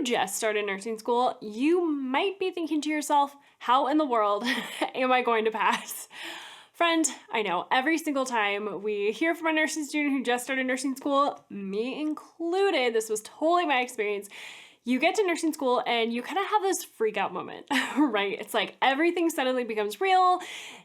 just started nursing school, you might be thinking to yourself, how in the world am I going to pass? Friend, I know every single time we hear from a nursing student who just started nursing school, me included, this was totally my experience. You get to nursing school and you kind of have this freak out moment, right? It's like everything suddenly becomes real.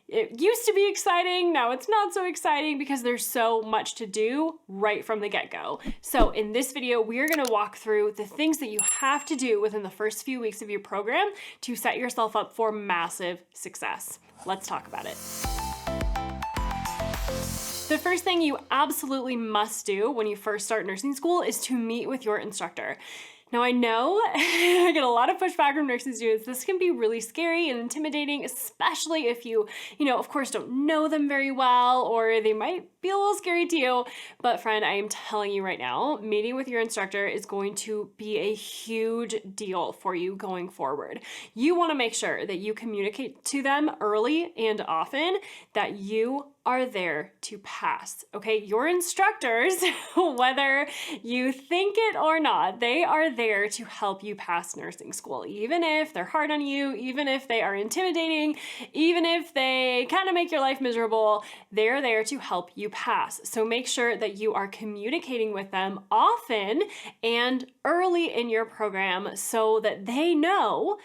It used to be exciting, now it's not so exciting because there's so much to do right from the get-go. So in this video, we're gonna walk through the things that you have to do within the first few weeks of your program to set yourself up for massive success. Let's talk about it. The first thing you absolutely must do when you first start nursing school is to meet with your instructor. Now I know I get a lot of pushback from nursing students. This can be really scary and intimidating, especially if you of course don't know them very well, or they might be a little scary to you. But friend, I am telling you right now, meeting with your instructor is going to be a huge deal for you going forward. You want to make sure that you communicate to them early and often that you are there to pass, okay? Your instructors, whether you think it or not, they are there to help you pass nursing school. Even if they're hard on you, even if they are intimidating, even if they kind of make your life miserable, they're there to help you pass. So make sure that you are communicating with them often and early in your program so that they know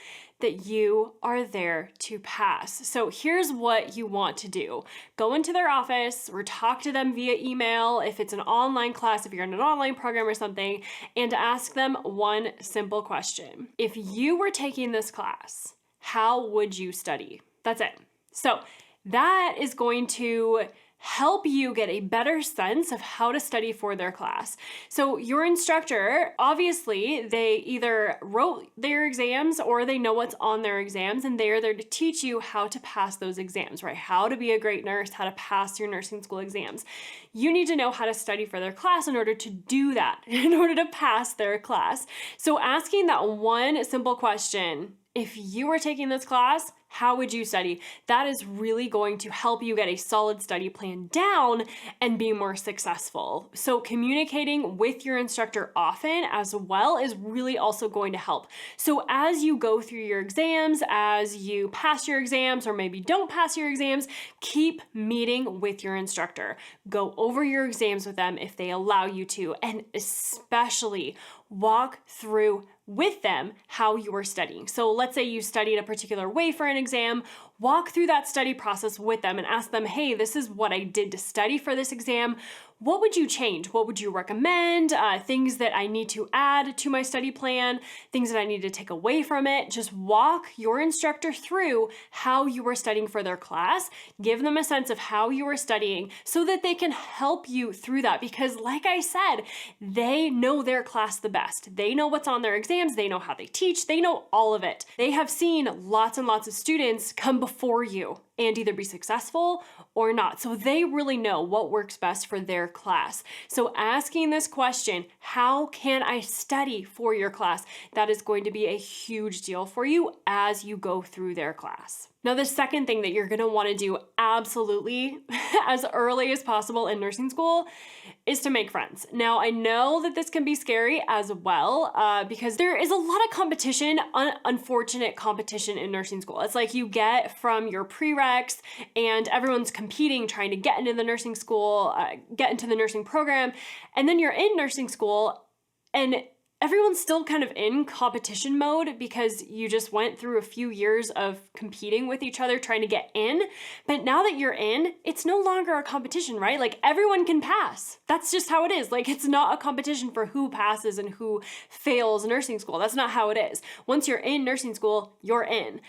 that you are there to pass. So here's what you want to do. Go into their office or talk to them via email if it's an online class, if you're in an online program or something, and ask them one simple question. If you were taking this class, how would you study? That's it. So that is going to help you get a better sense of how to study for their class. So your instructor, obviously, they either wrote their exams or they know what's on their exams, and they're there to teach you how to pass those exams, right? How to be a great nurse, how to pass your nursing school exams. You need to know how to study for their class in order to do that, in order to pass their class. So asking that one simple question, if you were taking this class, how would you study? That is really going to help you get a solid study plan down and be more successful. So communicating with your instructor often as well is really also going to help. So as you go through your exams, as you pass your exams or maybe don't pass your exams, keep meeting with your instructor. Go over your exams with them if they allow you to, and especially walk through with them how you are studying. So let's say you studied a particular way for an exam, walk through that study process with them and ask them, hey, this is what I did to study for this exam. What would you change? What would you recommend? Things that I need to add to my study plan, things that I need to take away from it. Just walk your instructor through how you are studying for their class. Give them a sense of how you are studying so that they can help you through that. Because like I said, they know their class the best. They know what's on their exams. They know how they teach. They know all of it. They have seen lots and lots of students come before you and either be successful or not. So they really know what works best for their class. So asking this question, how can I study for your class? That is going to be a huge deal for you as you go through their class. Now, the second thing that you're gonna wanna do absolutely as early as possible in nursing school is to make friends. Now, I know that this can be scary as well because there is a lot of competition, unfortunate competition in nursing school. It's like you get from your prereqs and everyone's competing, trying to get into the nursing school, get into the nursing program, and then you're in nursing school and everyone's still kind of in competition mode because you just went through a few years of competing with each other trying to get in. But now that you're in, it's no longer a competition, right? Like everyone can pass. That's just how it is. Like it's not a competition for who passes and who fails nursing school. That's not how it is. Once you're in nursing school, you're in.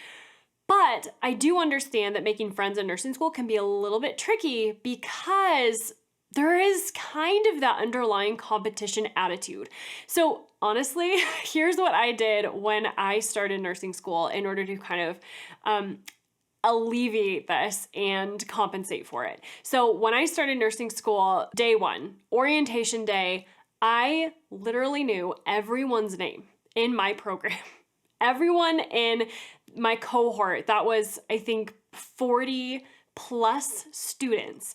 But I do understand that making friends in nursing school can be a little bit tricky because there is kind of that underlying competition attitude. So honestly, here's what I did when I started nursing school in order to kind of alleviate this and compensate for it. So when I started nursing school, day one, orientation day, I literally knew everyone's name in my program. Everyone in my cohort, that was, I think, 40 plus students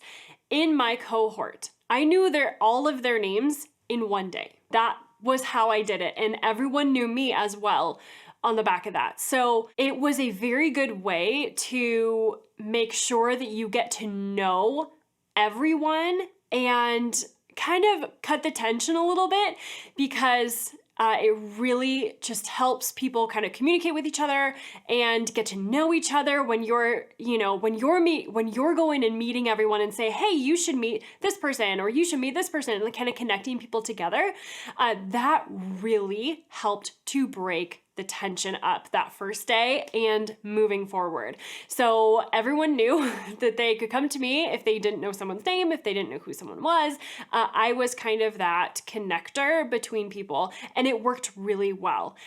in my cohort. I knew all of their names in one day. That was how I did it. And everyone knew me as well on the back of that. So it was a very good way to make sure that you get to know everyone and kind of cut the tension a little bit, because it really just helps people kind of communicate with each other and get to know each other when you're going and meeting everyone and say, hey, you should meet this person or you should meet this person, and kind of connecting people together. That really helped to break the tension up that first day and moving forward. So everyone knew that they could come to me if they didn't know someone's name, if they didn't know who someone was. I was kind of that connector between people, and it worked really well.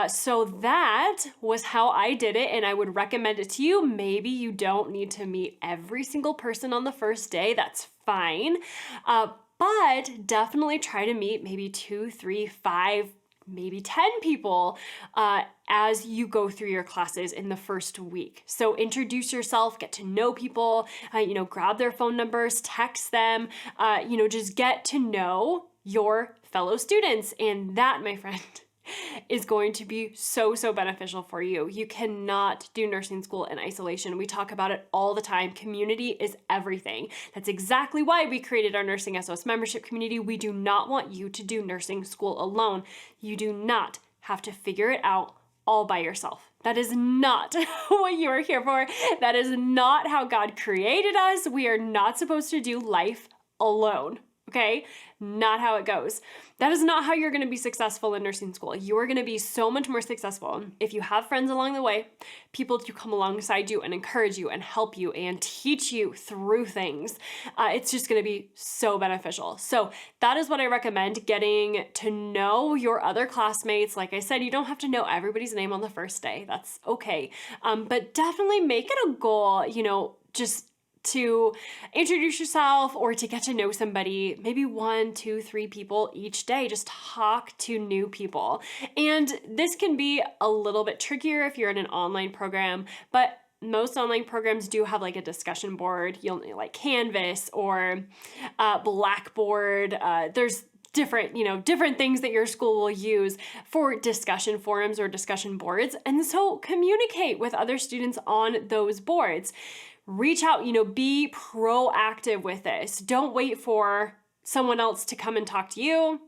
So that was how I did it, and I would recommend it to you. Maybe you don't need to meet every single person on the first day. That's fine. But definitely try to meet maybe 2, 3, 5, maybe 10 people as you go through your classes in the first week. So introduce yourself, get to know people, grab their phone numbers, text them, just get to know your fellow students. And that, my friend, is going to be so, so beneficial for you. You cannot do nursing school in isolation. We talk about it all the time. Community is everything. That's exactly why we created our NursingSOS membership community. We do not want you to do nursing school alone. You do not have to figure it out all by yourself. That is not what you are here for. That is not how God created us. We are not supposed to do life alone. Okay? Not how it goes. That is not how you're going to be successful in nursing school. You are going to be so much more successful if you have friends along the way, people to come alongside you and encourage you and help you and teach you through things. It's just going to be so beneficial. So that is what I recommend, getting to know your other classmates. Like I said, you don't have to know everybody's name on the first day. That's okay. But definitely make it a goal, just to introduce yourself or to get to know somebody, maybe 1, 2, 3 people each day. Just talk to new people. And this can be a little bit trickier if you're in an online program, but most online programs do have like a discussion board. You'll like Canvas or Blackboard. There's different things that your school will use for discussion forums or discussion boards. And so communicate with other students on those boards. Reach out, be proactive with this. Don't wait for someone else to come and talk to you.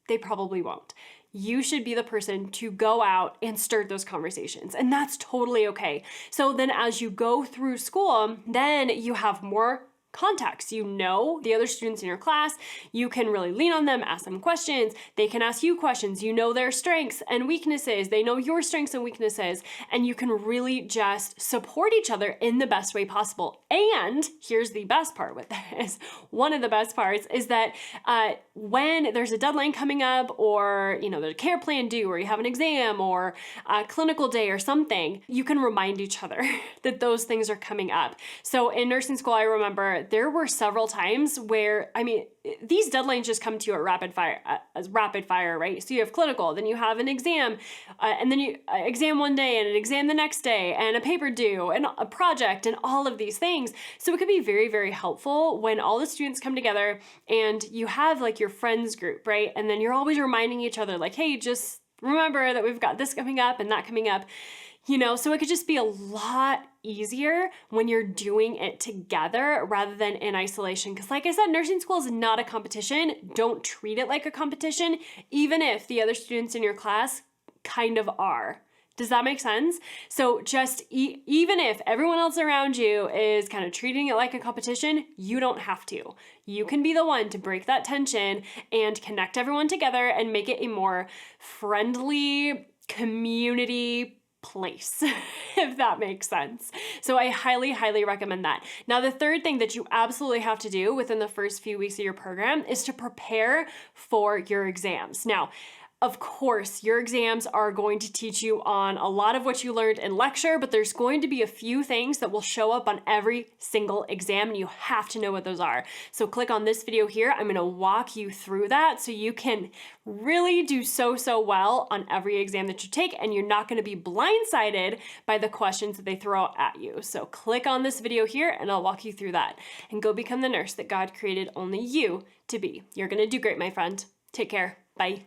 They probably won't. You should be the person to go out and start those conversations. And that's totally okay. So then as you go through school, then you have more contacts. You know the other students in your class. You can really lean on them, ask them questions. They can ask you questions. You know their strengths and weaknesses. They know your strengths and weaknesses. And you can really just support each other in the best way possible. And here's the best part with this. One of the best parts is that when there's a deadline coming up, or there's a care plan due, or you have an exam or a clinical day or something, you can remind each other that those things are coming up. So in nursing school, I remember there were several times where, these deadlines just come to you at rapid fire, right? So you have clinical, then you have an exam, and then you exam one day and an exam the next day and a paper due and a project and all of these things. So it could be very, very helpful when all the students come together and you have like your friends group, right? And then you're always reminding each other like, hey, just remember that we've got this coming up and that coming up. So it could just be a lot easier when you're doing it together rather than in isolation. Because like I said, nursing school is not a competition. Don't treat it like a competition, even if the other students in your class kind of are. Does that make sense? So just even if everyone else around you is kind of treating it like a competition, you don't have to. You can be the one to break that tension and connect everyone together and make it a more friendly community place, if that makes sense. So I highly, highly recommend that. Now, the third thing that you absolutely have to do within the first few weeks of your program is to prepare for your exams. Now, of course, your exams are going to teach you on a lot of what you learned in lecture, but there's going to be a few things that will show up on every single exam, and you have to know what those are. So click on this video here. I'm going to walk you through that so you can really do so well on every exam that you take, and you're not going to be blindsided by the questions that they throw at you. So click on this video here and I'll walk you through that, and go become the nurse that God created only you to be. You're going to do great, my friend. Take care. Bye.